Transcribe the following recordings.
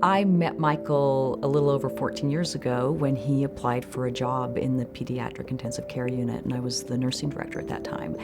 I met Michael a little over 14 years ago when he applied for a job in the pediatric intensive care unit, and I was the nursing director at that time.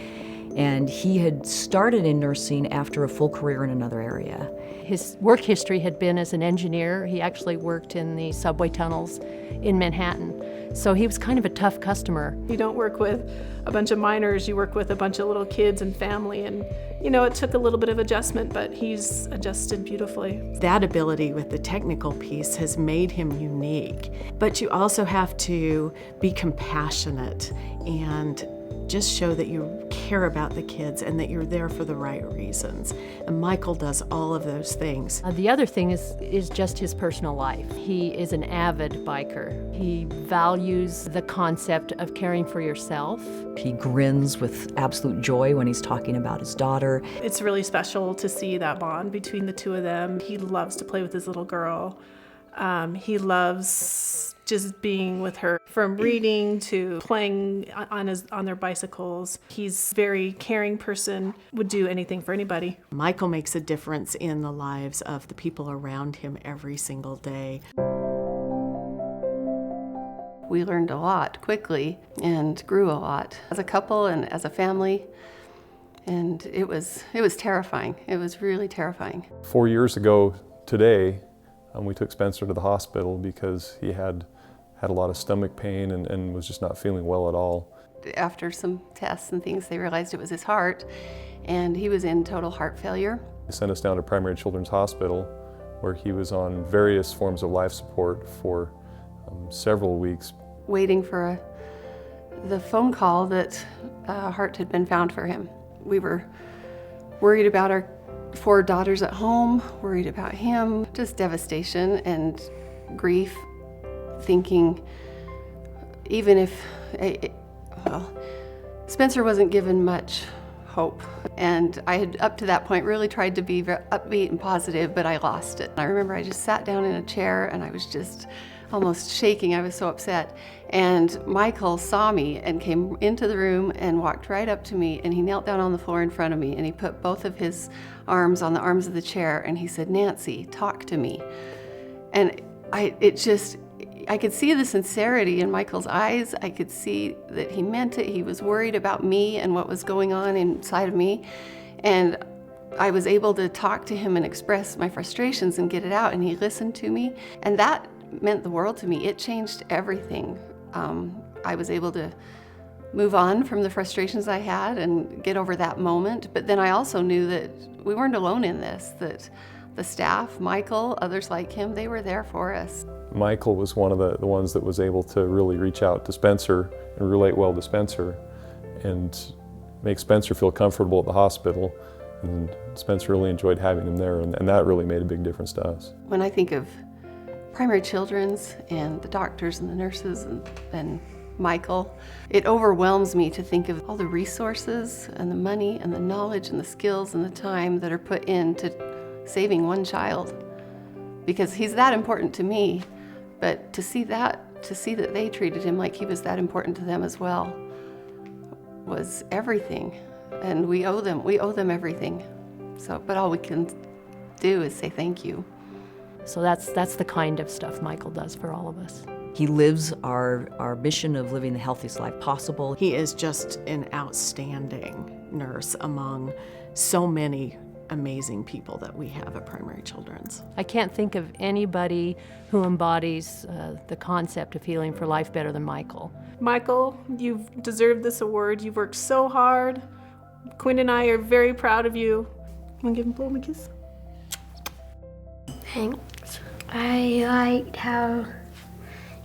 And he had started in nursing after a full career in another area. His work history had been as an engineer. He actually worked in the subway tunnels in Manhattan. So he was kind of a tough customer. You don't work with a bunch of minors, you work with a bunch of little kids and family, and you know, it took a little bit of adjustment, but he's adjusted beautifully. That ability with the technical piece has made him unique, but you also have to be compassionate and just show that you care about the kids and that you're there for the right reasons. And Michael does all of those things. The other thing is just his personal life. He is an avid biker. He values the concept of caring for yourself. He grins with absolute joy when he's talking about his daughter. It's really special to see that bond between the two of them. He loves to play with his little girl. He loves just being with her, from reading to playing on their bicycles. He's a very caring person, would do anything for anybody. Michael makes a difference in the lives of the people around him every single day. We learned a lot quickly and grew a lot as a couple and as a family. And it was terrifying. It was really terrifying. 4 years ago today, we took Spencer to the hospital because he had a lot of stomach pain and was just not feeling well at all. After some tests and things, they realized it was his heart, and he was in total heart failure. They sent us down to Primary Children's Hospital, where he was on various forms of life support for several weeks. Waiting for the phone call that a heart had been found for him. We were worried about our 4 daughters at home, worried about him, just devastation and grief, thinking even if, Spencer wasn't given much hope. And I had, up to that point, really tried to be very upbeat and positive, but I lost it. I remember I just sat down in a chair and I was just almost shaking. I was so upset. And Michael saw me and came into the room and walked right up to me, and he knelt down on the floor in front of me and he put both of his arms on the arms of the chair and he said, "Nancy, talk to me." And I could see the sincerity in Michael's eyes. I could see that he meant it. He was worried about me and what was going on inside of me. And I was able to talk to him and express my frustrations and get it out, and he listened to me. And that meant the world to me. It changed everything. I was able to move on from the frustrations I had and get over that moment. But then I also knew that we weren't alone in this, that the staff, Michael, others like him, they were there for us. Michael was one of the ones that was able to really reach out to Spencer and relate well to Spencer and make Spencer feel comfortable at the hospital. And Spencer really enjoyed having him there, and that really made a big difference to us. When I think of Primary Children's and the doctors and the nurses and Michael, it overwhelms me to think of all the resources and the money and the knowledge and the skills and the time that are put into saving one child. Because he's that important to me, but to see that they treated him like he was that important to them as well was everything. And we owe them everything. So, but all we can do is say thank you. So that's the kind of stuff Michael does for all of us. He lives our mission of living the healthiest life possible. He is just an outstanding nurse among so many amazing people that we have at Primary Children's. I can't think of anybody who embodies the concept of healing for life better than Michael. Michael, you've deserved this award. You've worked so hard. Quinn and I are very proud of you. Want to blow him a kiss? Thanks. I liked how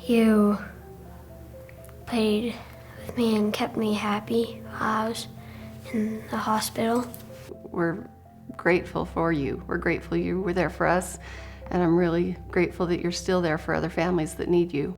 you played with me and kept me happy while I was in the hospital. We're grateful for you. We're grateful you were there for us, and I'm really grateful that you're still there for other families that need you.